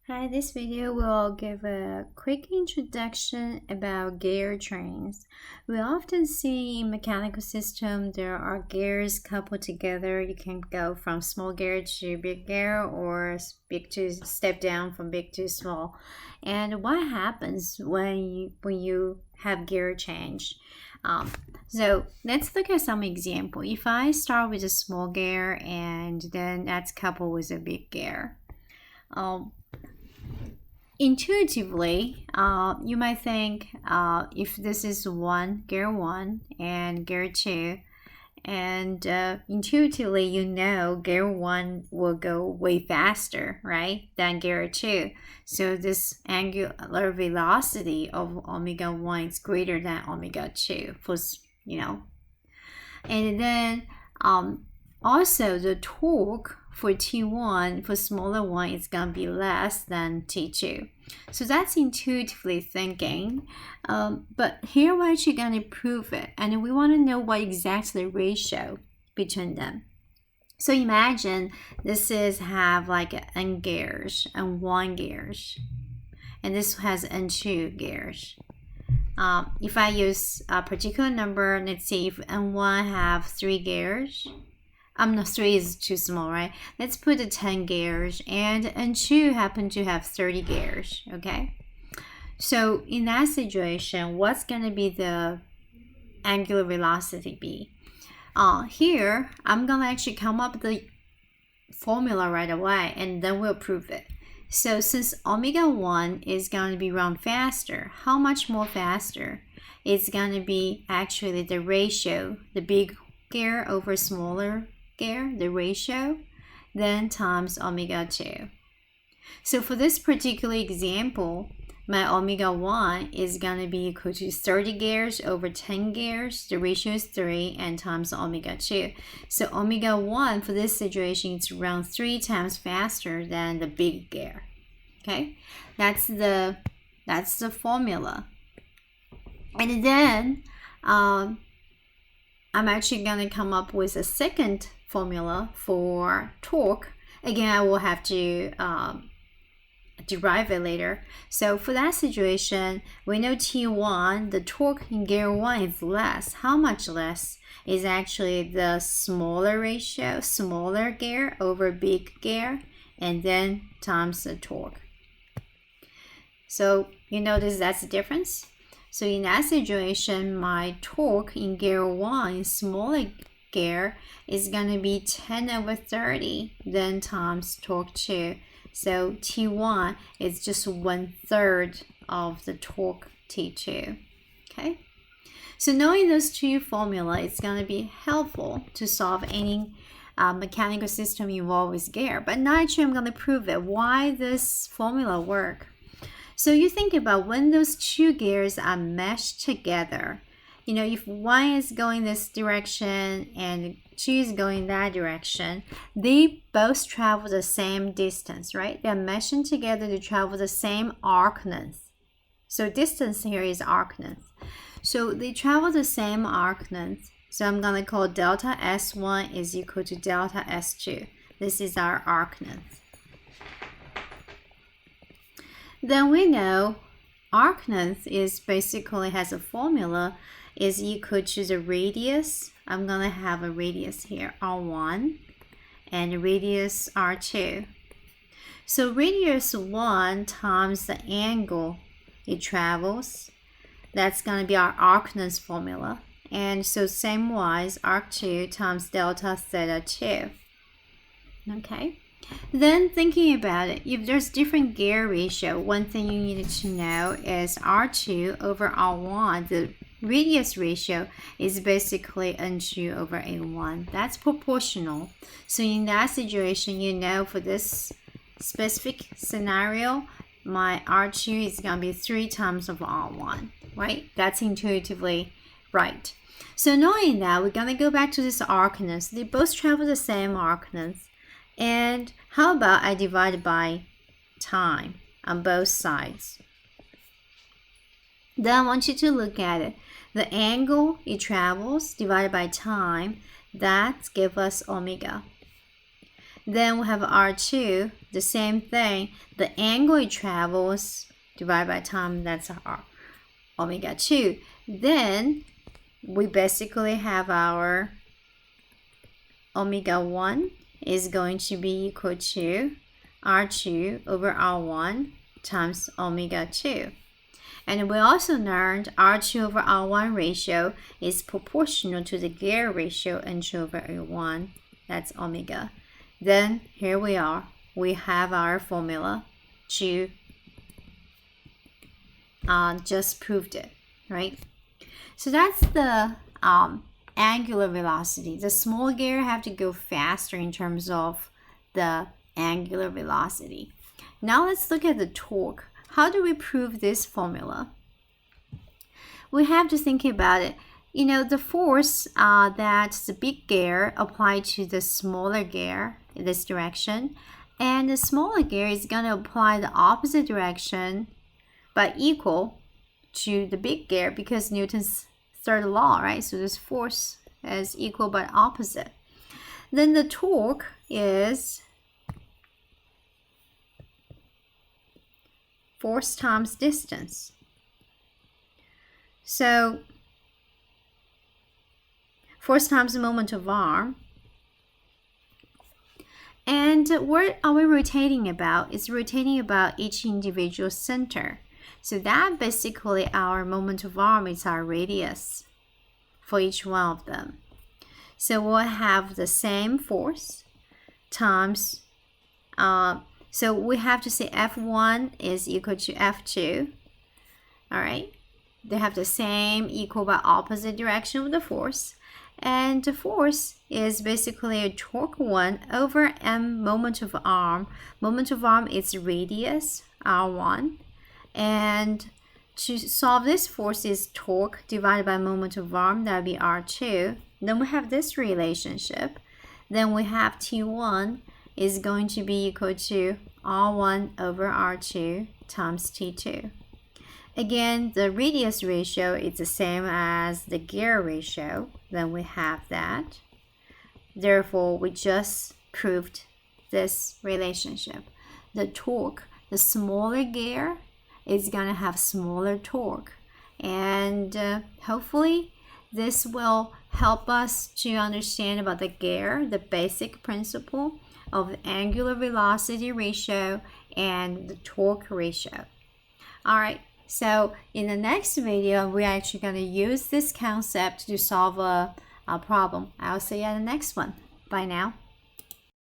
Hi, this video will give a quick introduction about gear trains. We often see in mechanical system there are gears coupled together. You can go from small gear to big gear or big to step down from big to small. And what happens when you have gear change? So let's look at some example. If I start with a small gear and then that's coupled with a big gear. Intuitively, you might think if this is gear one and gear two, and intuitively you know gear one will go way faster, right, than gear two. So this angular velocity of omega 1 is greater than omega 2 for, and then also the torque for T1 for smaller one is going to be less than T2. So that's intuitively thinking. But here we're actually going to prove it. And we want to know what exactly the ratio between them. So imagine this have like N gears and 1 gears. And this has N2 gears. If I use a particular number, let's see if N1 have 3 gears. No, 3 is too small, right? Let's put the 10 gears, and N2 happen to have 30 gears, okay? So in that situation, what's going to be the angular velocity be? Here, I'm going to actually come up with the formula right away, and then we'll prove it. So since omega 1 is going to be run faster, how much more faster? It's going to be actually the ratio, the big gear over smaller gear, the ratio, then times omega 2. So for this particular example, my omega 1 is going to be equal to 30 gears over 10 gears. The ratio is 3 and times omega 2. So omega 1 for this situation is around 3 times faster than the big gear. Okay, that's the formula. And then I'm actually going to come up with a second formula for torque. Again, I will have to derive it later. So for that situation, we know T1, the torque in gear 1 is less. How much less? Is actually the smaller ratio, smaller gear over big gear, and then times the torque. So you notice that's the difference? So in that situation, my torque in gear 1, smaller gear, is going to be 10 over 30, then times torque 2. So T1 is just 1/3 of the torque T2. Okay? So knowing those two formulas, it's going to be helpful to solve any mechanical system involved with gear. But now actually I'm going to prove it, why this formula work. So you think about when those two gears are meshed together. If one is going this direction and 2 is going that direction, they both travel the same distance, right? They're meshing together to travel the same arc length. So distance here is arc length. So they travel the same arc length. So I'm going to call delta S1 is equal to delta S2. This is our arc length. Then we know arc length is basically has a formula is equal to the radius. I'm going to have a radius here, R1, and radius R2. So radius 1 times the angle it travels, that's going to be our arc length formula. And so same wise, arc 2 times delta theta 2. Okay. Then thinking about it, if there's different gear ratio, one thing you needed to know is R2 over R1, the radius ratio is basically N2 over A1. That's proportional. So in that situation, for this specific scenario, my R2 is going to be 3 times of R1, right? That's intuitively right. So knowing that, we're going to go back to this arc length. They both travel the same arc length. And how about I divide by time on both sides? Then I want you to look at it. The angle it travels divided by time, that gives us omega. Then we have R2, the same thing. The angle it travels divided by time, that's our omega 2. Then we basically have our omega 1 is going to be equal to R2 over R1 times omega 2. And we also learned R2 over R1 ratio is proportional to the Gare ratio N2 over A1. That's omega. Then here we are. We have our formula to just proved it, right? So that's the angular velocity. The small Gare have to go faster in terms of the angular velocity. Now let's look at the torque. How do we prove this formula? We have to think about it. You know, the force that the big Gare applied to the smaller Gare in this direction, and the smaller Gare is going to apply the opposite direction but equal to the big Gare because Newton's third law, right? So this force is equal but opposite. Then the torque is force times distance. So force times the moment of arm. And what are we rotating about? It's rotating about each individual center. So that basically our moment of arm is our radius for each one of them. So we'll have the same force times, so we have to say F1 is equal to F2. All right. They have the same equal but opposite direction of the force. And the force is basically a torque 1 over m moment of arm. Moment of arm is radius, R1. And to solve this force is torque divided by moment of arm, that would be R2. Then we have this relationship. Then we have T1 is going to be equal to R1 over R2 times T2. Again, the radius ratio is the same as the Gare ratio. Then we have that. Therefore, we just proved this relationship. The torque, the smaller Gare is going to have smaller torque. And hopefully, this will help us to understand about the Gare, the basic principle of the angular velocity ratio and the torque ratio. All right. So in the next video, we're actually going to use this concept to solve a problem. I'll see you in the next one. Bye now.